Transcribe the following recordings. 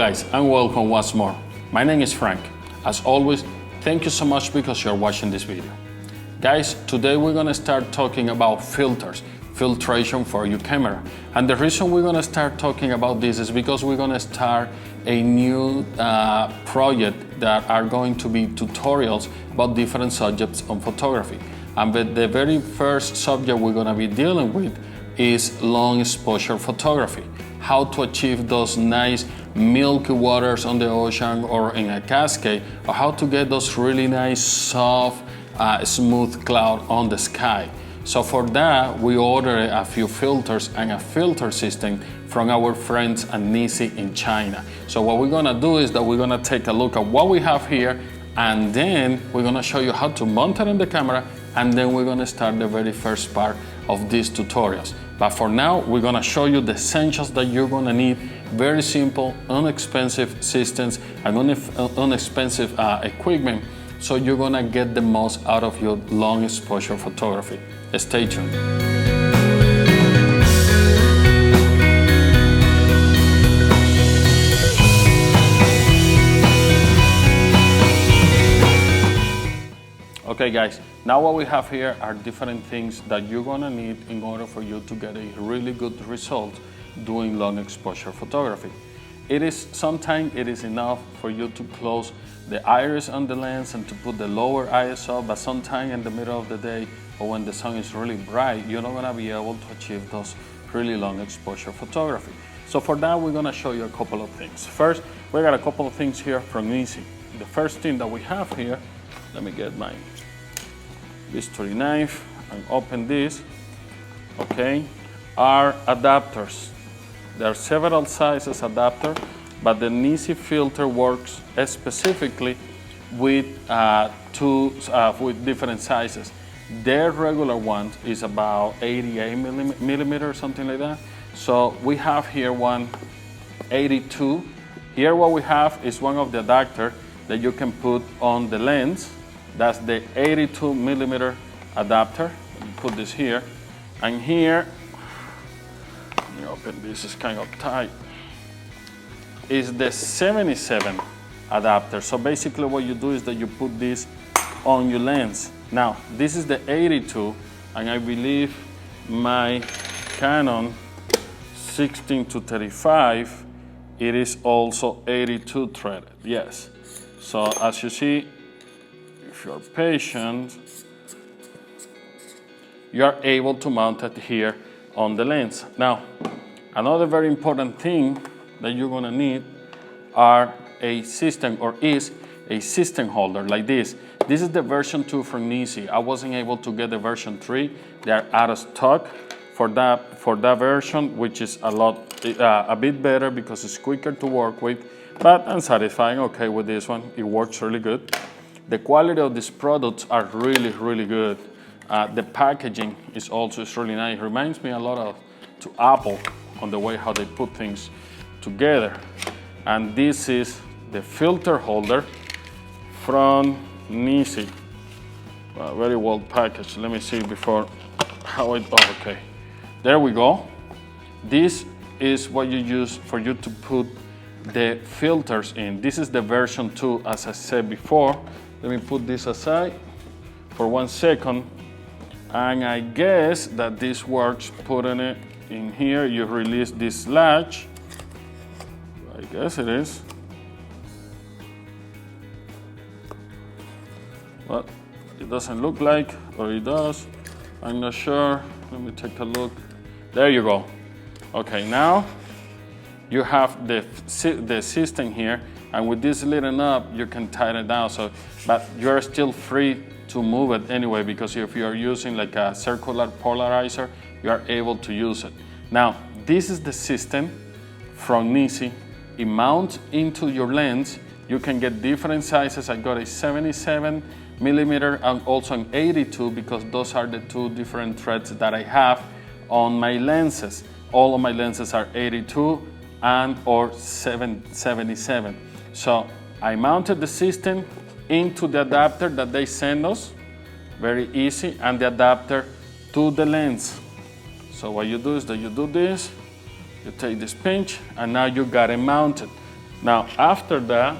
guys, and welcome once more. My name is Frank. As always, thank you so much because you're watching this video. Guys, today we're gonna start talking about filters, filtration for your camera. And the reason we're gonna start talking about this is because we're gonna start a new project that are going to be tutorials about different subjects on photography. And the very first subject we're gonna be dealing with is long exposure photography. How to achieve those nice milky waters on the ocean or in a cascade, or how to get those really nice, soft, smooth cloud on the sky. So for that, we ordered a few filters and a filter system from our friends at NISI in China. So what we're gonna do is that we're gonna take a look at what we have here, and then we're gonna show you how to mount it on the camera, and then we're gonna start the very first part of these tutorials. But for now, we're gonna show you the essentials that you're gonna need. Very simple, inexpensive systems and inexpensive equipment, so you're gonna get the most out of your long exposure photography. Stay tuned. Okay guys, now what we have here are different things that you're gonna need in order for you to get a really good result doing long exposure photography. Sometimes it is enough for you to close the iris on the lens and to put the lower ISO, but sometimes in the middle of the day or when the sun is really bright, you're not gonna be able to achieve those really long exposure photography. So for that, we're gonna show you a couple of things. First, we got a couple of things here from NISI. The first thing that we have here, let me get my bisturi knife and open this, okay, are adapters. There are several sizes adapter, but the NISI filter works specifically with with different sizes. Their regular one is about 88 millimeter, something like that. So we have here one 82. Here what we have is one of the adapter that you can put on the lens. That's the 82 millimeter adapter. Let me put this here. And here, let me open this, is kind of tight, is the 77 adapter. So basically what you do is that you put this on your lens. Now, this is the 82, and I believe my Canon 16-35, it is also 82 threaded, yes. So as you see, if you're patient, you are able to mount it here on the lens. Now, another very important thing that you're gonna need are is a system holder like this. This is the version 2 from NISI. I wasn't able to get the version 3. They are out of stock for that version, which is a bit better because it's quicker to work with, but I'm satisfied, okay, with this one. It works really good. The quality of these products are really, really good. The packaging is also really nice. It reminds me a lot to Apple on the way how they put things together. And this is the filter holder from NISI. Very well packaged. Let me see before how it, oh, okay. There we go. This is what you use for you to put the filters in. This is the version 2, as I said before. Let me put this aside for 1 second. And I guess that this works, putting it in here, you release this latch. I guess it is. But it doesn't look like, or it does. I'm not sure. Let me take a look. There you go. Okay, now you have the system here, and with this little knob, you can tighten it down. So, but you're still free to move it anyway, because if you're using like a circular polarizer, you are able to use it. Now, this is the system from NISI. It mounts into your lens. You can get different sizes. I got a 77 millimeter and also an 82, because those are the two different threads that I have on my lenses. All of my lenses are 82 and or 77. So I mounted the system into the adapter that they send us, very easy, and the adapter to the lens. So what you do is that you do this, you take this pinch, and now you got it mounted. Now, after that,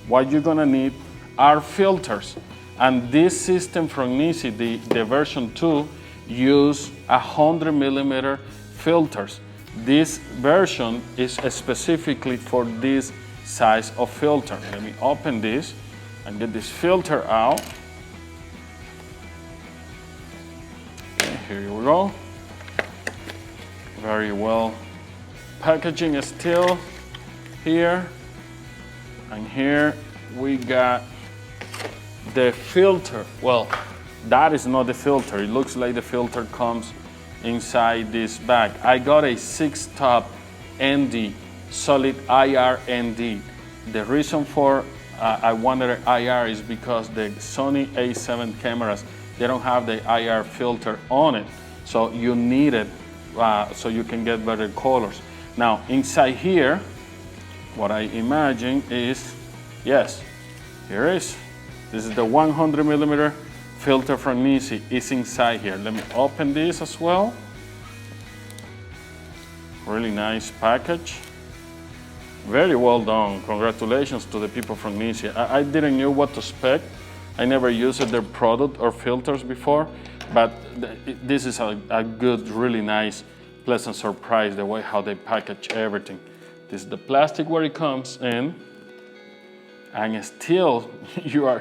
what you're gonna need are filters. And this system from NISI, the version 2, use 100 millimeter filters. This version is specifically for this size of filter. Let me open this and get this filter out. Okay, here you go. Very well. Packaging is still here. And here we got the filter. Well, that is not the filter. It looks like the filter comes inside this bag. I got a 6-stop ND, solid IR ND. The reason for I wanted an IR is because the Sony A7 cameras, they don't have the IR filter on it. So you need it so you can get better colors. Now, inside here, what I imagine is, yes, here is. This is the 100 millimeter filter from NISI. It's inside here. Let me open this as well. Really nice package. Very well done. Congratulations to the people from NISI. I didn't know what to expect. I never used their product or filters before, but this is a good, really nice, pleasant surprise, the way how they package everything. This is the plastic where it comes in, and still you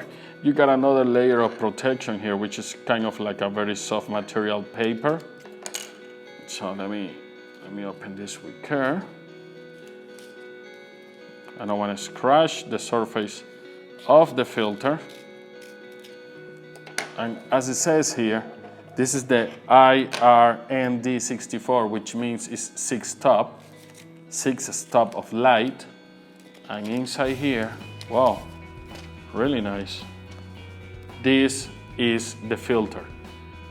got another layer of protection here, which is kind of like a very soft material paper. So let me open this with care. I don't want to scratch the surface of the filter. And as it says here, this is the IRND64, which means it's 6-stop of light. And inside here, wow, really nice. This is the filter.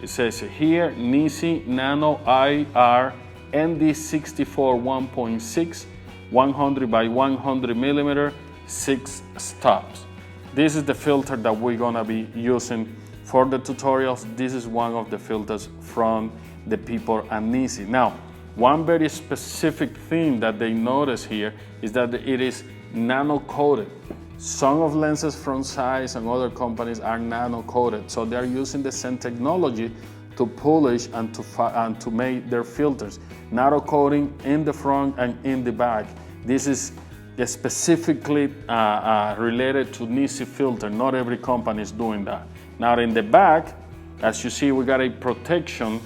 It says here, NISI Nano IR ND64 1.6, 100 by 100 millimeter, 6 stops. This is the filter that we're gonna be using for the tutorials. This is one of the filters from the people at NISI. Now, one very specific thing that they notice here is that it is nano-coated. Some of lenses from Zeiss and other companies are nano-coated, so they're using the same technology to polish and to make their filters. Nano-coating in the front and in the back. This is specifically related to NISI filter. Not every company is doing that. Now in the back, as you see, we got a protection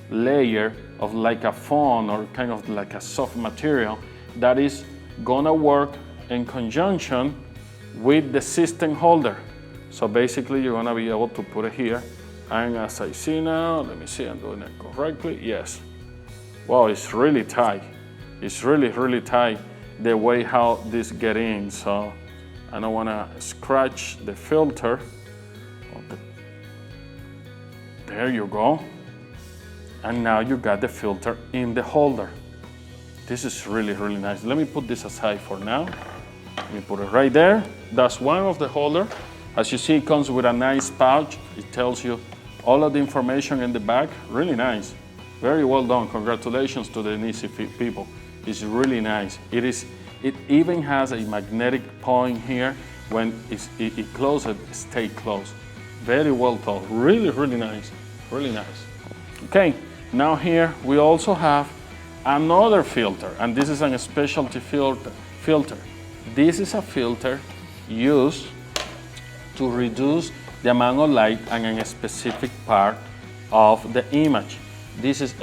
layer of like a foam or kind of like a soft material that is gonna work in conjunction with the system holder. So basically you're gonna be able to put it here. And as I see now, let me see, I'm doing it correctly, yes. Wow, it's really tight. It's really, really tight the way how this get in. So I don't wanna scratch the filter. There you go. And now you got the filter in the holder. This is really, really nice. Let me put this aside for now. Let me put it right there. That's one of the holder. As you see, it comes with a nice pouch. It tells you all of the information in the back. Really nice. Very well done. Congratulations to the NISI people. It's really nice. It even has a magnetic point here. When it closes, it stays closed. Very well thought. Really, really nice. Really nice. Okay, now here we also have another filter, and this is a specialty filter. This is a filter used to reduce the amount of light on a specific part of the image. This is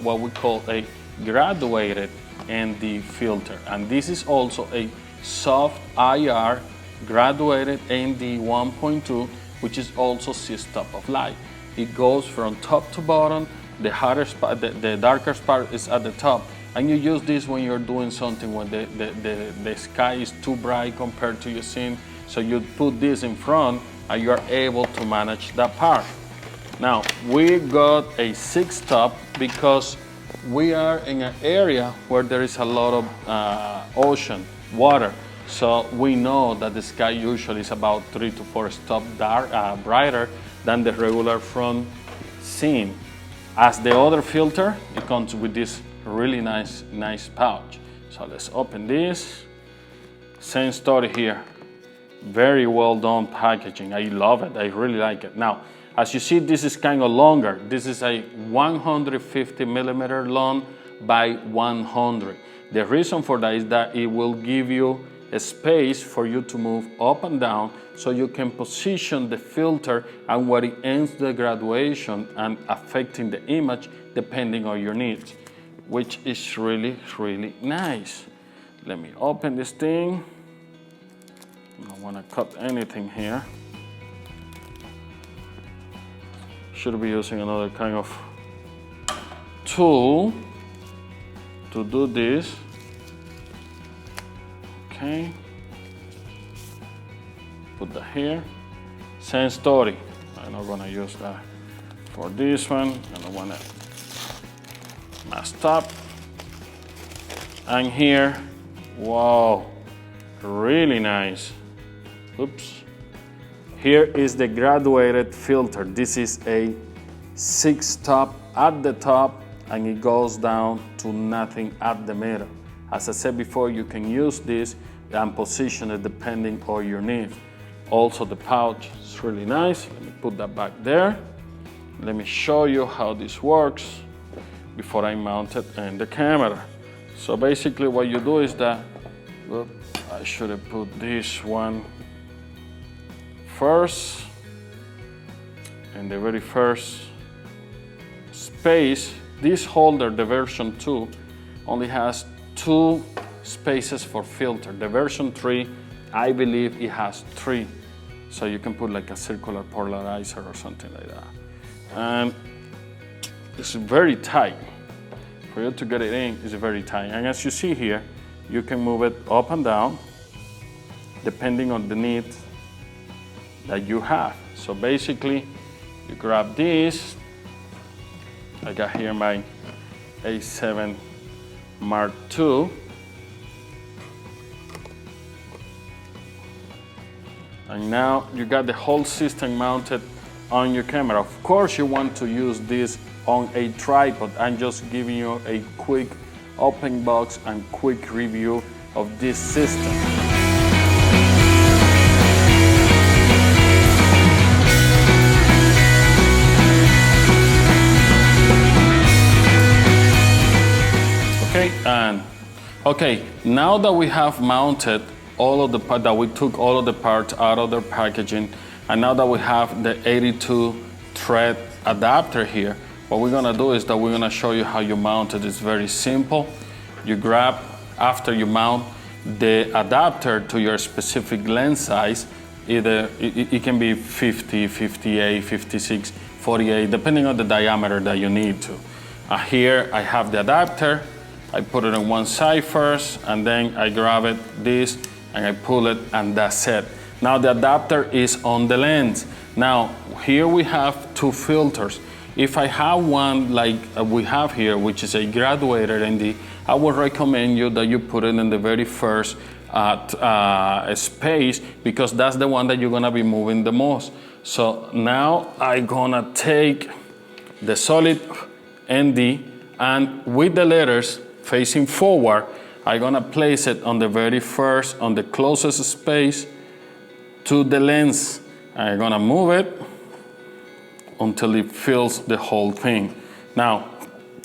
what we call a graduated ND filter, and this is also a soft IR graduated ND 1.2, which is also 6-stop of light. It goes from top to bottom. The hottest part, the darkest part is at the top, and you use this when you're doing something when the sky is too bright compared to your scene. So you put this in front, and you are able to manage that part. Now we got a 6-stop because we are in an area where there is a lot of ocean, water. So we know that the sky usually is about 3 to 4 stops brighter than the regular front scene. As the other filter, it comes with this really nice pouch. So let's open this. Same story here. Very well done packaging. I love it. I really like it. Now, as you see, this is kind of longer. This is a 150 millimeter long by 100. The reason for that is that it will give you a space for you to move up and down so you can position the filter and where it ends the graduation and affecting the image depending on your needs, which is really, really nice. Let me open this thing. I don't want to cut anything here. Should be using another kind of tool to do this. Okay. Put that here. Same story. I'm not gonna use that for this one. I don't want it messed up. And here, wow, really nice. Oops. Here is the graduated filter. This is a 6-stop at the top and it goes down to nothing at the middle. As I said before, you can use this and position it depending on your needs. Also the pouch is really nice. Let me put that back there. Let me show you how this works before I mount it in the camera. So basically what you do is that, I should have put this one first. In the very first space, this holder, the version 2, only has 2 spaces for filter. The version 3, I believe it has 3. So you can put like a circular polarizer or something like that. And it's very tight. For you to get it in, it's very tight. And as you see here, you can move it up and down depending on the need that you have. So basically, you grab this. I got here my A7 Mark II. And now you got the whole system mounted on your camera. Of course, you want to use this on a tripod. I'm just giving you a quick open box and quick review of this system. Okay, now that we have mounted all of the parts, that we took all of the parts out of their packaging, and now that we have the 82 thread adapter here, what we're gonna do is that we're gonna show you how you mount it. It's very simple. You grab, after you mount the adapter to your specific lens size, either it can be 50, 58, 56, 48, depending on the diameter that you need to. Here I have the adapter. I put it on one side first, and then I grab it, this, and I pull it, and that's it. Now the adapter is on the lens. Now, here we have 2 filters. If I have one like we have here, which is a graduated ND, I would recommend you that you put it in the very first space, because that's the one that you're gonna be moving the most. So now I'm gonna take the solid ND, and with the letters facing forward, I'm gonna place it on the very first, on the closest space to the lens. I'm gonna move it until it fills the whole thing. Now,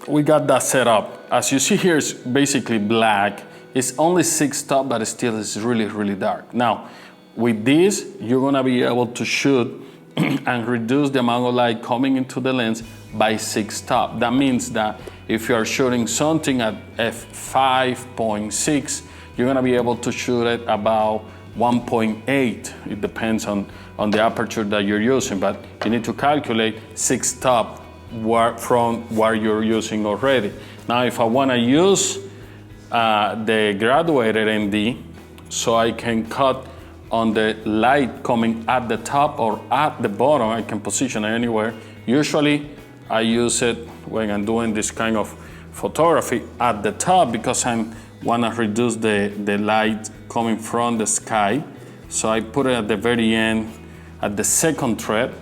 we got that set up. As you see here, it's basically black. It's only 6-stop, but still is really, really dark. Now, with this, you're gonna be able to shoot and reduce the amount of light coming into the lens by 6-stop. That means that if you are shooting something at f5.6, you're gonna be able to shoot it about 1.8. It depends on the aperture that you're using, but you need to calculate 6-stop from where you're using already. Now, if I wanna use the graduated ND, so I can cut on the light coming at the top or at the bottom, I can position it anywhere. Usually, I use it when I'm doing this kind of photography at the top, because I want to reduce the light coming from the sky. So I put it at the very end, at the second thread,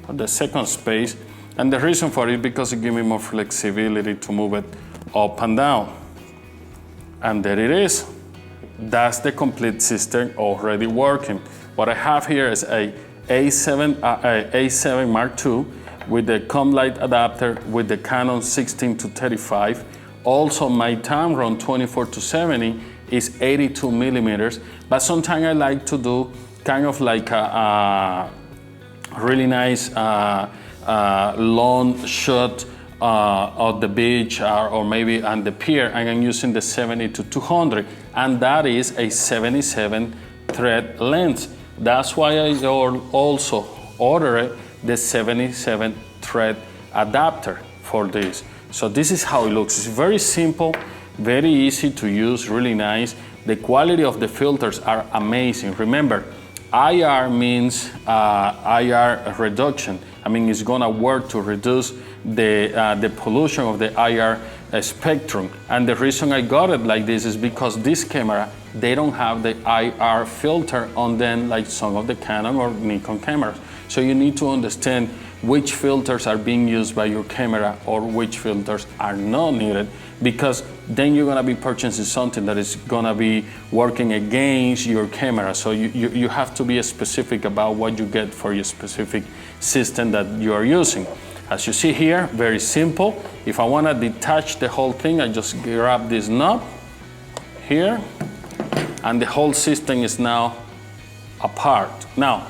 at the second space. And the reason for it is because it gives me more flexibility to move it up and down. And there it is. That's the complete system already working. What I have here is a A7 Mark II with the com light adapter with the Canon 16-35. Also, my Tamron 24-70 is 82 millimeters, but sometimes I like to do kind of like a really nice long shot of the beach or maybe on the pier, and I'm using the 70-200, and that is a 77 thread lens. That's why I also ordered the 77 thread adapter for this. So this is how it looks. It's very simple, very easy to use, really nice. The quality of the filters are amazing. Remember, IR means IR reduction. I mean, it's gonna work to reduce the pollution of the IR spectrum. And the reason I got it like this is because this camera, they don't have the IR filter on them like some of the Canon or Nikon cameras. So you need to understand which filters are being used by your camera or which filters are not needed, because then you're gonna be purchasing something that is gonna be working against your camera. So you have to be specific about what you get for your specific system that you are using. As you see here, very simple. If I wanna detach the whole thing, I just grab this knob here, and the whole system is now apart. Now,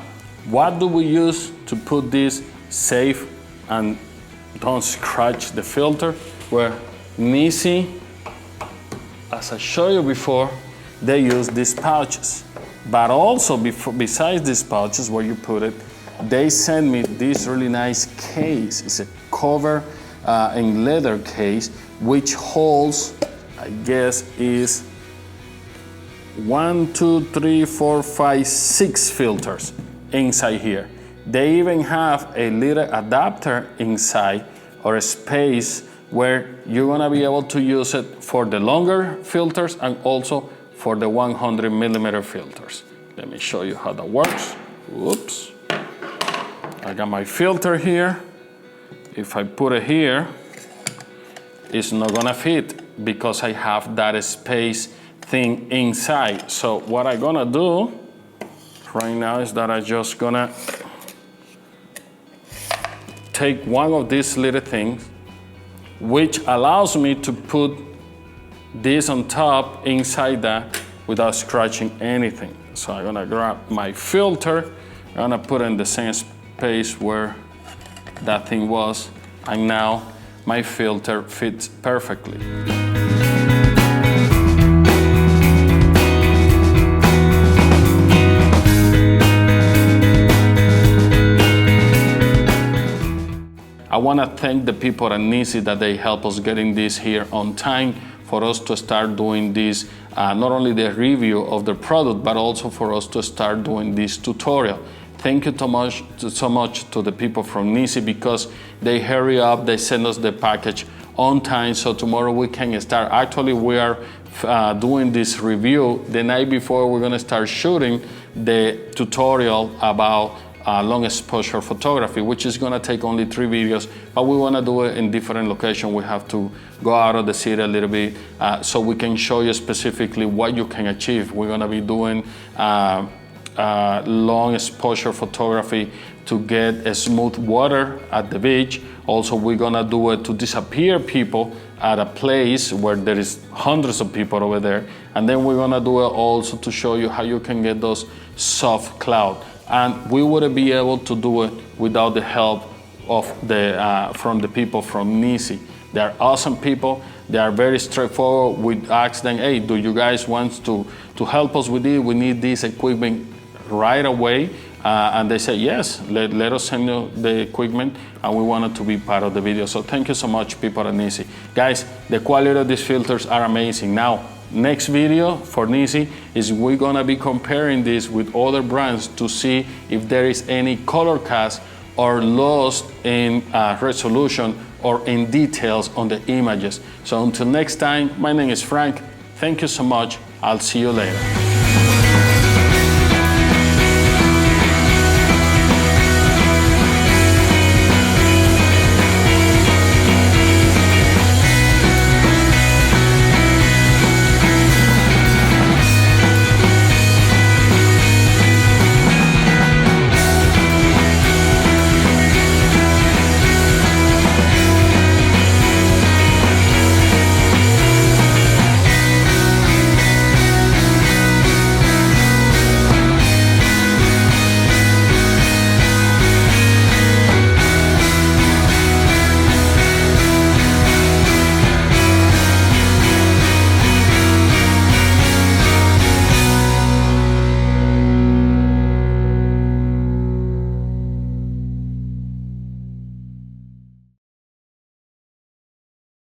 what do we use to put this safe and don't scratch the filter? Well, NISI, as I showed you before, they use these pouches. But also, besides these pouches where you put it, they sent me this really nice case. It's a cover in leather case, which holds, I guess, is 1, 2, 3, 4, 5, 6 filters inside here. They even have a little adapter inside, or a space where you're gonna be able to use it for the longer filters and also for the 100 millimeter filters. Let me show you how that works. Whoops. I got my filter here. If I put it here, it's not gonna fit because I have that space thing inside. So what I'm gonna do right now is that I'm just gonna take one of these little things, which allows me to put this on top inside that without scratching anything. So I'm gonna grab my filter, I'm gonna put it in the same space where that thing was, and now my filter fits perfectly. I want to thank the people at NISI that they help us getting this here on time for us to start doing this, not only the review of the product, but also for us to start doing this tutorial. Thank you so much to the people from NISI, because they hurry up, they send us the package on time, so tomorrow we can start. Actually, we are doing this review the night before we're gonna start shooting the tutorial about long exposure photography, which is gonna take only 3 videos, but we wanna do it in different locations. We have to go out of the city a little bit so we can show you specifically what you can achieve. We're gonna be doing long exposure photography to get a smooth water at the beach. Also, we're gonna do it to disappear people at a place where there is hundreds of people over there. And then we're gonna do it also to show you how you can get those soft clouds. And we wouldn't be able to do it without the help of from the people from NISI. They're awesome people. They are very straightforward. We ask them, hey, do you guys want to help us with it? We need this equipment right away. And they say, yes, let us send you the equipment, and we wanted to be part of the video. So thank you so much, people at NISI. Guys, the quality of these filters are amazing. Now, next video for NISI is we're gonna be comparing this with other brands to see if there is any color cast or loss in resolution or in details on the images. So until next time, my name is Frank. Thank you so much. I'll see you later.